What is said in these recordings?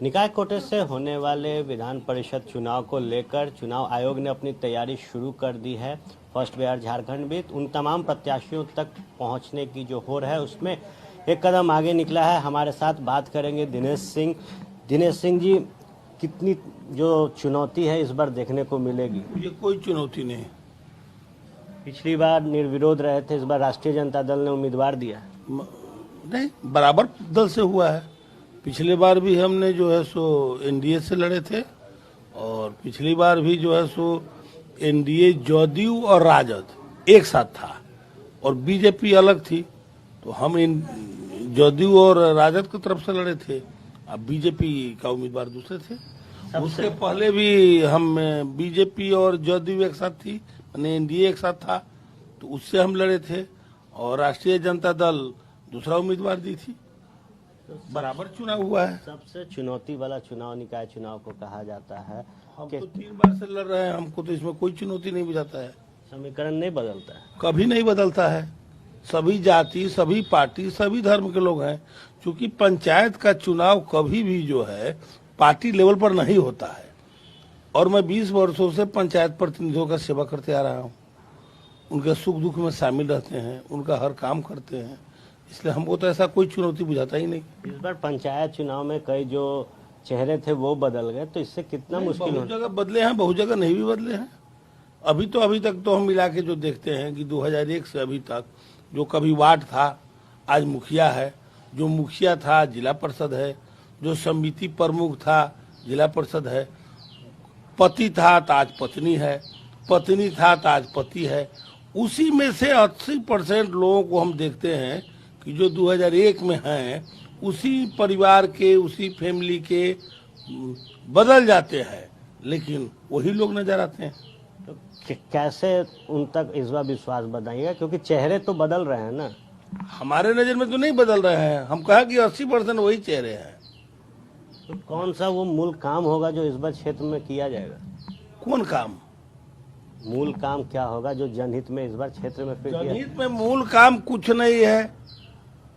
निकाय कोटे से होने वाले विधान परिषद चुनाव को लेकर चुनाव आयोग ने अपनी तैयारी शुरू कर दी है। फर्स्ट बिहार झारखंड भी उन तमाम प्रत्याशियों तक पहुंचने की जो हो रहा है उसमें एक कदम आगे निकला है। हमारे साथ बात करेंगे दिनेश सिंह जी, कितनी जो चुनौती है इस बार देखने को मिलेगी? ये कोई चुनौती नहीं। पिछली बार निर्विरोध रहे थे, इस बार राष्ट्रीय जनता दल ने उम्मीदवार दिया नहीं, बराबर दल से हुआ है। पिछले बार भी हमने जो है सो एनडीए से लड़े थे और पिछली बार भी जो है सो एनडीए जदयू और राजद एक साथ था और बीजेपी अलग थी, तो हम जदयू और राजद की तरफ से लड़े थे। अब बीजेपी का उम्मीदवार दूसरे थे। उससे पहले भी हम बीजेपी और जदयू एक साथ थी, यानी एनडीए एक साथ था, तो उससे हम लड़े थे और राष्ट्रीय जनता दल दूसरा उम्मीदवार दी थी। बराबर चुनाव हुआ है। सबसे चुनौती वाला चुनाव निकाय चुनाव को कहा जाता है। हम तो 3 बार से लड़ रहे हैं, हमको तो इसमें कोई चुनौती नहीं बुझाता है। समीकरण नहीं बदलता है, कभी नहीं बदलता है। सभी जाति, सभी पार्टी, सभी धर्म के लोग हैं। क्योंकि पंचायत का चुनाव कभी भी जो है पार्टी लेवल पर नहीं होता है और मैं 20 वर्षों से पंचायत प्रतिनिधियों का सेवा करते आ रहा हूँ। उनके सुख दुख में शामिल रहते हैं, उनका हर काम करते हैं, इसलिए हमको तो ऐसा कोई चुनौती बुझाता ही नहीं। इस बार पंचायत चुनाव में कई जो चेहरे थे वो बदल गए, तो इससे कितना मुश्किल बहुत जगह बदले हैं, बहुत जगह नहीं भी बदले हैं। अभी तक तो हम मिला के जो देखते हैं कि 2001 से अभी तक जो कभी वार्ड था आज मुखिया है, जो मुखिया था जिला परिषद है, जो समिति प्रमुख था जिला परिषद है, पति था तो आज पत्नी है, पत्नी था तो आज पति है। उसी में से 80% लोगों को हम देखते हैं कि जो 2001 में हैं उसी परिवार के, उसी फैमिली के बदल जाते हैं, लेकिन वही लोग नजर आते हैं। तो कैसे उन तक इस बार विश्वास बनाइएगा, क्योंकि चेहरे तो बदल रहे हैं ना? हमारे नजर में तो नहीं बदल रहे हैं। हम कहा कि 80% वही चेहरे हैं। तो कौन सा वो मूल काम होगा जो इस बार क्षेत्र में किया जाएगा? कौन काम? मूल काम क्या होगा जो जनहित में इस बार क्षेत्र में फिर जनहित में मूल काम कुछ नहीं है।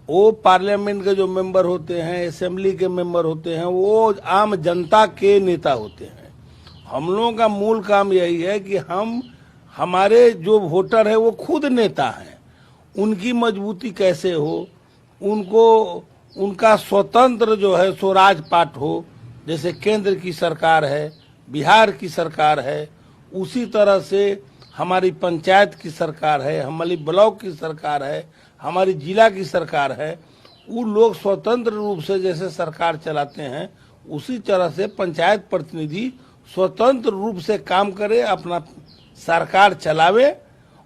वो पार्लियामेंट के जो मेंबर होते हैं, असेंबली के मेंबर होते हैं, वो आम जनता के नेता होते हैं। हम लोगों का मूल काम यही है कि हमारे जो वोटर है वो खुद नेता हैं, उनकी मजबूती कैसे हो, उनका स्वतंत्र जो है स्वराज पाठ हो। जैसे केंद्र की सरकार है, बिहार की सरकार है, उसी तरह से हमारी पंचायत की सरकार है, हमारी ब्लॉक की सरकार है, हमारी जिला की सरकार है। वो लोग स्वतंत्र रूप से जैसे सरकार चलाते हैं, उसी तरह से पंचायत प्रतिनिधि स्वतंत्र रूप से काम करे, अपना सरकार चलावे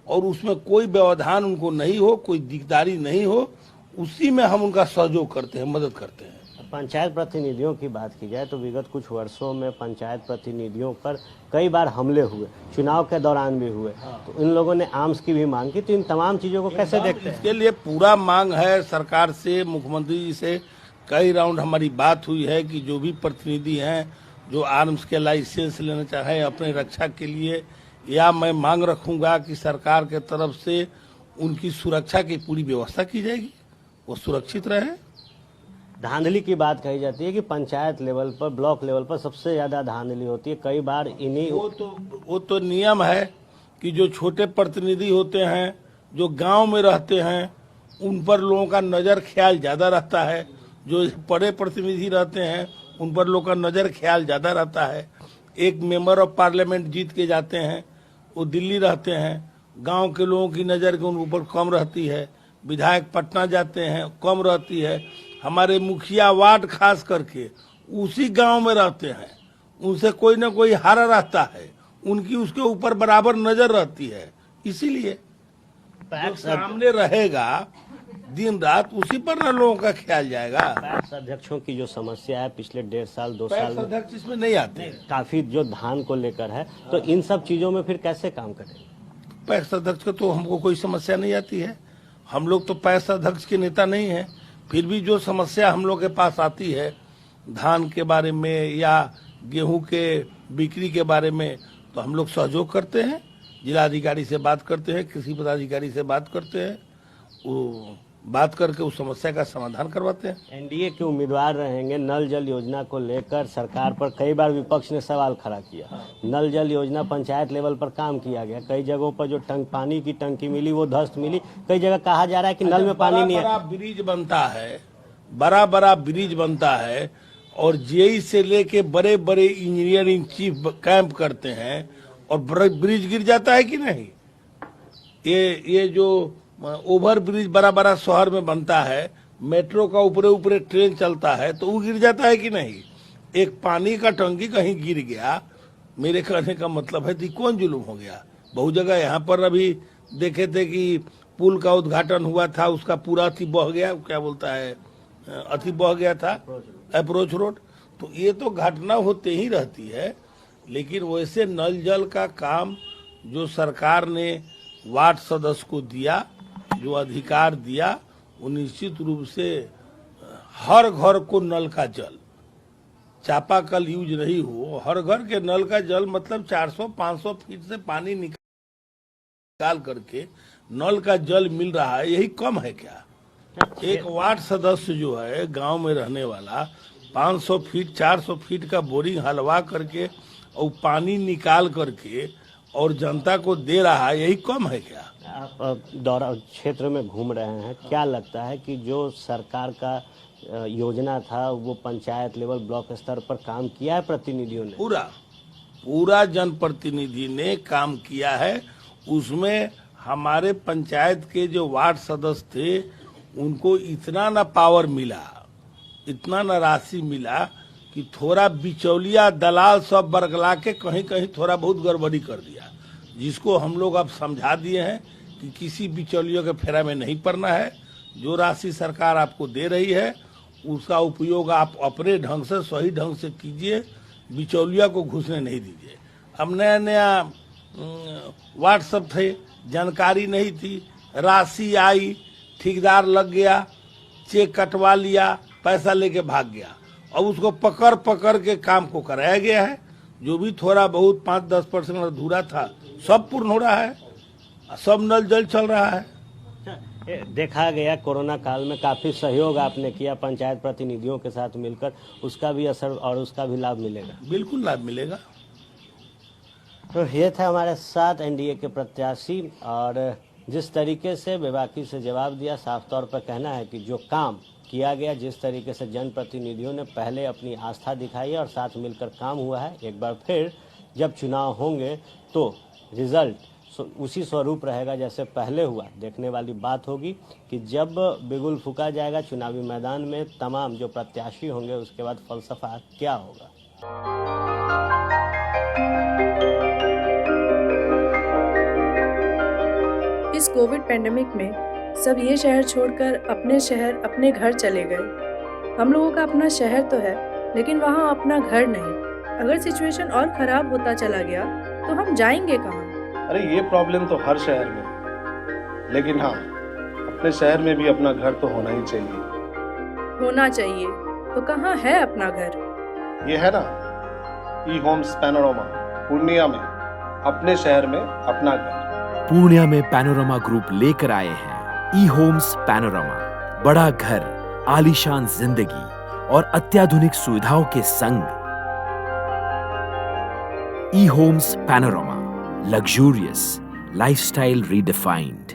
और उसमें कोई व्यवधान उनको नहीं हो, कोई दिकदारी नहीं हो। उसी में हम उनका सहयोग करते हैं, मदद करते हैं। पंचायत प्रतिनिधियों की बात की जाए तो विगत कुछ वर्षों में पंचायत प्रतिनिधियों पर कई बार हमले हुए, चुनाव के दौरान भी हुए। तो इन लोगों ने आर्म्स की भी मांग की, तो इन तमाम चीजों को कैसे देखते हैं? इसके लिए पूरा मांग है सरकार से, मुख्यमंत्री जी से कई राउंड हमारी बात हुई है कि जो भी प्रतिनिधि हैं जो आर्म्स के लाइसेंस लेना चाहे अपने रक्षा के लिए, या मैं मांग रखूंगा कि सरकार के तरफ से उनकी सुरक्षा की पूरी व्यवस्था की जाएगी, वो सुरक्षित रहे। धांधली की बात कही जाती है कि पंचायत लेवल पर, ब्लॉक लेवल पर सबसे ज्यादा धांधली होती है। कई बार इन्हीं वो तो नियम है कि जो छोटे प्रतिनिधि होते हैं, जो गांव में रहते हैं, उन पर लोगों का नजर ख्याल ज्यादा रहता है। जो बड़े प्रतिनिधि रहते हैं उन पर लोगों का नजर ख्याल ज्यादा रहता है। एक मेंबर ऑफ पार्लियामेंट जीत के जाते हैं, वो दिल्ली रहते हैं, गांव के लोगों की नजर उन ऊपर कम रहती है। विधायक पटना जाते हैं, कम रहती है। हमारे मुखिया वार्ड खास करके उसी गांव में रहते हैं, उनसे कोई ना कोई हारा रहता है, उनकी उसके ऊपर बराबर नजर रहती है। इसीलिए जो सामने रहेगा दिन रात, उसी पर ना लोगों का ख्याल जाएगा। पैक्स अध्यक्षों की जो समस्या है पिछले 1.5 साल 2 साल में, अध्यक्ष इसमें नहीं आते, काफी जो धान को लेकर है, तो इन सब चीजों में फिर कैसे काम करेंगे? पैक्स अध्यक्ष का तो हमको कोई समस्या नहीं आती है। हम लोग तो पैक्स अध्यक्ष के नेता नहीं है, फिर भी जो समस्या हम लोग के पास आती है धान के बारे में या गेहूं के बिक्री के बारे में, तो हम लोग सहयोग करते हैं। जिलाधिकारी से बात करते हैं, कृषि पदाधिकारी से बात करते हैं, वो बात करके उस समस्या का समाधान करवाते हैं। एनडीए के उम्मीदवार रहेंगे। नल जल योजना को लेकर सरकार पर कई बार विपक्ष ने सवाल खड़ा किया। नल जल योजना पंचायत लेवल पर काम किया गया, कई जगहों पर जो पानी की टंकी मिली वो ध्वस्त मिली, कई जगह कहा जा रहा है कि नल में पानी नहीं है। बड़ा ब्रिज बनता है, बड़ा ब्रिज बनता है और जेई से लेके बड़े बड़े इंजीनियरिंग चीफ कैंप करते हैं और ब्रिज गिर जाता है कि नहीं। ये जो ओवर ब्रिज बड़ा शहर में बनता है, मेट्रो का ऊपरे ट्रेन चलता है तो वो गिर जाता है कि नहीं। एक पानी का टंकी कहीं गिर गया, मेरे कहने का मतलब है कि कौन जुलूम हो गया। बहुत जगह यहाँ पर अभी देखे थे कि पुल का उद्घाटन हुआ था, उसका पूरा अति बह गया, क्या बोलता है, अति बह गया था, अप्रोच रोड। तो ये तो घटना होते ही रहती है। लेकिन वैसे नल जल का काम जो सरकार ने वार्ड सदस्य को दिया, जो अधिकार दिया, वो निश्चित रूप से हर घर को नल का जल, चापाकल यूज नहीं हो, हर घर के नल का जल, मतलब 400-500 फीट से पानी निकाल करके नल का जल मिल रहा है। यही कम है क्या? एक वार्ड सदस्य जो है गांव में रहने वाला 500 फीट 400 फीट का बोरिंग हलवा करके और पानी निकाल करके और जनता को दे रहा है, यही कम है क्या? आप दौरा क्षेत्र में घूम रहे हैं, क्या लगता है कि जो सरकार का योजना था वो पंचायत लेवल ब्लॉक स्तर पर काम किया है प्रतिनिधियों ने? पूरा जनप्रतिनिधि ने काम किया है। उसमें हमारे पंचायत के जो वार्ड सदस्य थे उनको इतना ना पावर मिला, इतना ना राशि मिला कि थोड़ा बिचौलिया दलाल सब बरगला के कहीं कहीं थोड़ा बहुत गड़बड़ी कर दिया, जिसको हम लोग अब समझा दिए हैं कि किसी बिचौलियों के फेरा में नहीं पड़ना है। जो राशि सरकार आपको दे रही है उसका उपयोग आप अपने ढंग से, सही ढंग से कीजिए, बिचौलिया को घुसने नहीं दीजिए। अब नया व्हाट्सएप थे, जानकारी नहीं थी, राशि आई, ठेकेदार लग गया, चेक कटवा लिया, पैसा लेके भाग गया। अब उसको पकड़ के काम को कराया गया है। जो भी थोड़ा बहुत 5-10% अधूरा था सब पूर्ण हो रहा है, सब नल जल चल रहा है। देखा गया कोरोना काल में काफी सहयोग आपने किया पंचायत प्रतिनिधियों के साथ मिलकर, उसका भी असर और उसका भी लाभ मिलेगा? बिल्कुल लाभ मिलेगा। तो ये था हमारे साथ एनडीए के प्रत्याशी, और जिस तरीके से बेबाकी से जवाब दिया, साफ तौर पर कहना है कि जो काम किया गया, जिस तरीके से जनप्रतिनिधियों ने पहले अपनी आस्था दिखाई है और साथ मिलकर काम हुआ है, एक बार फिर जब चुनाव होंगे तो रिजल्ट उसी स्वरूप रहेगा जैसे पहले हुआ। देखने वाली बात होगी कि जब बिगुल फूका जाएगा चुनावी मैदान में, तमाम जो प्रत्याशी होंगे, उसके बाद फलसफा क्या होगा। इस कोविड पेंडेमिक में सब ये शहर छोड़कर अपने शहर, अपने घर चले गए। हम लोगों का अपना शहर तो है, लेकिन वहाँ अपना घर नहीं। अगर सिचुएशन और खराब होता चला गया तो हम जाएंगे कहाँ? अरे ये प्रॉब्लम तो हर शहर में है, लेकिन हाँ, अपने शहर में भी अपना घर तो होना ही चाहिए। होना चाहिए तो कहाँ है अपना घर? ये है ना, ई होम्स पैनोरामा, पूर्णिया में, अपने शहर में अपना घर। पूर्णिया में पैनोरामा ग्रुप लेकर आए हैं ई होम्स पैनोरामा। बड़ा घर, आलीशान जिंदगी और अत्याधुनिक सुविधाओं के संग। E homes panorama, luxurious lifestyle redefined।